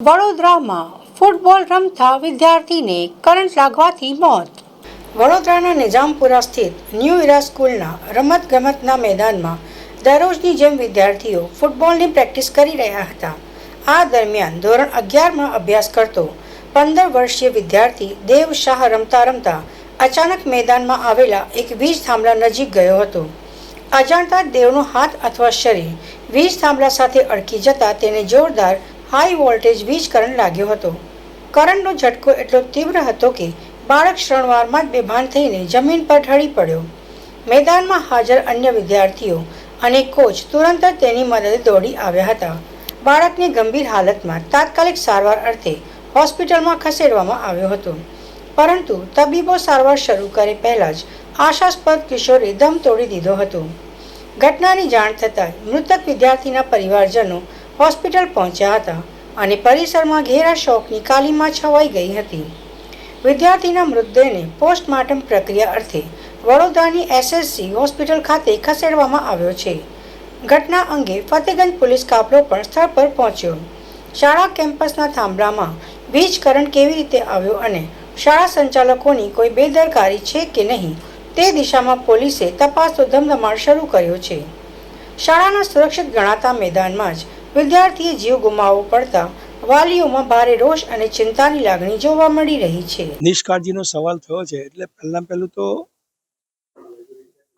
વડોદરામાં ફૂટબોલ રમતા વિદ્યાર્થીને કરંટ લાગવાથી મોત. વડોદરાના નિઝામપુરા સ્થિત ન્યૂ ઇરા સ્કૂલના રમતગમતના મેદાનમાં દરરોજની જેમ વિદ્યાર્થીઓ ફૂટબોલની પ્રેક્ટિસ કરી રહ્યા હતા. આ દરમિયાન ધોરણ 11માં અભ્યાસ કરતો 15 વર્ષીય વિદ્યાર્થી દેવ શાહ રમતા રમતા અચાનક મેદાનમાં આવેલા એક વીજ થાંભલા નજીક ગયો હતો. અજાણતા દેવનો હાથ અથવા શરીર વીજ થાંભલા સાથે અડકી જતા તેને જોરદાર હાઈ વોલ્ટેજ વીજ કરંટ લાગ્યો હતો. કરંટનો ઝટકો એટલો તીવ્ર હતો કે બાળક ક્ષણવારમાં જ બેભાન થઈને જમીન પર ઢળી પડ્યો. મેદાનમાં હાજર અન્ય વિદ્યાર્થીઓ અને કોચ તુરંત જ તેની મદદે દોડી આવ્યા હતા. બાળકને ગંભીર હાલતમાં તાત્કાલિક સારવાર અર્થે હોસ્પિટલમાં ખસેડવામાં આવ્યો હતો, પરંતુ તબીબો સારવાર શરૂ કરે પહેલાં જ આશાસ્પદ કિશોરે દમ તોડી દીધો હતો. ઘટનાની જાણ થતાં મૃતક વિદ્યાર્થીના પરિવારજનો હોસ્પિટલ પહોંચ્યા હતા અને પરિસરમાં ઘેરા શોકની કાલીમાં છવાઈ ગઈ હતી. વિદ્યાર્થીના મૃતદેહને પોસ્ટમોર્ટમ પ્રક્રિયા અર્થે વડોદરાની એસએસસી હોસ્પિટલ ખાતે ખસેડવામાં આવ્યો છે. ઘટના અંગે ફતેગંજ પોલીસ કાફલો પણ સ્થળ પર પહોંચ્યો. શાળા કેમ્પસના થાંભલામાં વીજ કરંટ કેવી રીતે આવ્યો અને શાળા સંચાલકોની કોઈ બેદરકારી છે કે નહીં તે દિશામાં પોલીસે તપાસનો ધમધમાટ શરૂ કર્યો છે. શાળાના સુરક્ષિત ગણાતા મેદાનમાં જ વિદ્યાર્થીએ જીવ ગુમાવવો પડતા વાલીઓમાં ભારે રોષ અને ચિંતાની લાગણી જોવા મળી રહી છે. નિષ્કાળજીનો સવાલ થયો છે એટલે પહેલું તો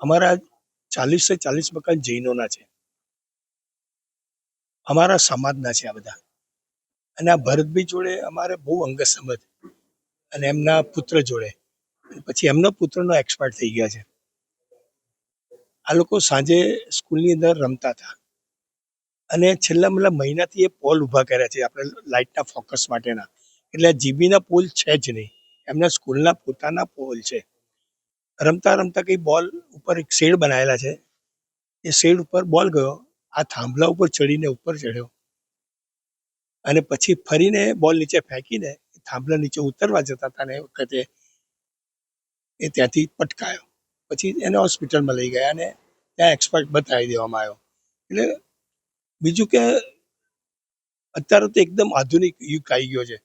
અમારા 40 મકાન જૈનોના છે, અમારા સમાજના છે આ બધા. અને આ ભરતભાઈ જોડે અમારે બહુ અંગત સંબંધ, અને એમના પુત્ર જોડે, પછી એમના પુત્રનો એક્સપાયર થઈ ગયા છે. આ લોકો સાંજે સ્કૂલની અંદર રમતા હતા અને છેલ્લા મહિનાથી એ પોલ ઊભા કર્યા છે આપણે લાઇટના ફોકસ માટેના. એટલે જીબીના પોલ છે જ નહીં, એમના સ્કૂલના પોતાના પોલ છે. રમતા રમતા કઈ બોલ ઉપર એક શેડ બનાવેલા છે, એ શેડ ઉપર બોલ ગયો, આ થાંભલા ઉપર ચડીને ઉપર ચડ્યો અને પછી ફરીને બોલ નીચે ફેંકીને થાંભલા નીચે ઉતરવા જતા હતા ને એ વખતે એ ત્યાંથી પટકાયો. પછી એને હોસ્પિટલમાં લઈ ગયા અને ત્યાં એક્સપર્ટ બતાવી દેવામાં આવ્યો. એટલે બીજું કે અત્યારે તો એકદમ આધુનિક યુગ આવી ગયો છે,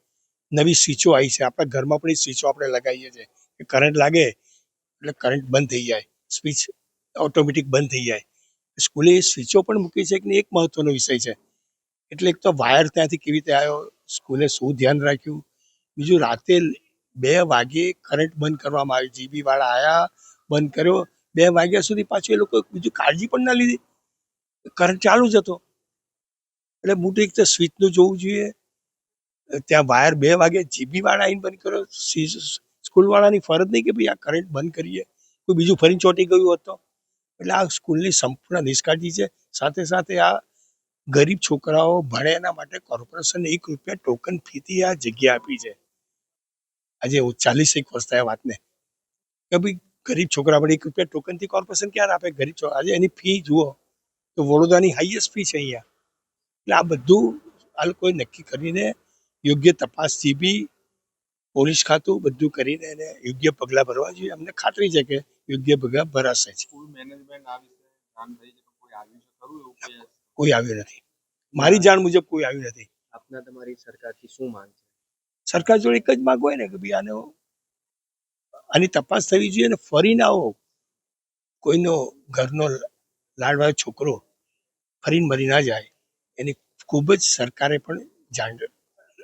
નવી સ્વિચો આવી છે. આપણા ઘરમાં પણ એ સ્વિચો આપણે લગાવીએ છીએ કે કરંટ લાગે એટલે કરંટ બંધ થઈ જાય, સ્વિચ ઓટોમેટિક બંધ થઈ જાય. સ્કૂલે એ સ્વિચો પણ મૂકી છે કે એક મહત્વનો વિષય છે. એટલે એક તો વાયર ત્યાંથી કેવી રીતે આવ્યો, સ્કૂલે શું ધ્યાન રાખ્યું. બીજું રાતે 2 વાગે કરંટ બંધ કરવામાં આવ્યો, જીબી વાળા આવ્યા, બંધ કર્યો. 2 વાગ્યા સુધી પાછું એ લોકો બીજું કાળજી પણ ના લીધી, કરંટ ચાલુ જ હતો. એટલે મોટી એક તો સ્વિચનું જોવું જોઈએ. ત્યાં વાયર 2 વાગે જીબી વાળા આવીને બંધ કર્યો. સ્કૂલ વાળાની ફરજ નહીં કે ભાઈ આ કરંટ બંધ કરીએ, કોઈ બીજું ફરી ચોંટી ગયું હતો. એટલે આ સ્કૂલની સંપૂર્ણ નિષ્કાળજી છે. સાથે સાથે આ ગરીબ છોકરાઓ ભણે એના માટે કોર્પોરેશને ₹1 ટોકન ફીથી આ જગ્યા આપી છે. આજે 40 વર્ષ થયા વાતને કે ભાઈ ગરીબ છોકરા પણ ₹1 ટોકનથી કોર્પોરેશન ક્યારે આપે? ગરીબ છોકરા આજે એની ફી જુઓ તો વડોદરાની હાઈએસ્ટ ફી છે અહીંયા. એટલે આ બધું આ લોકોએ નક્કી કરીને યોગ્ય તપાસ, જીબી, પોલીસ ખાતું બધું કરીને એને યોગ્ય પગલાં ભરવા જોઈએ. અમને ખાતરી છે કે યોગ્ય પગલાં ભરાશે. કોઈ આવ્યું નથી, મારી જાણ મુજબ કોઈ આવ્યું નથી. આપના તમારી સરકારથી શું માંગ છે? સરકાર જોડે એક જ માંગ હોય ને કે ભાઈ આની તપાસ થવી જોઈએ ને ફરી ના આવો કોઈનો ઘરનો લાડવાળો છોકરો ફરીને મરી ના જાય, એની ખૂબ જ સરકારે પણ જાણ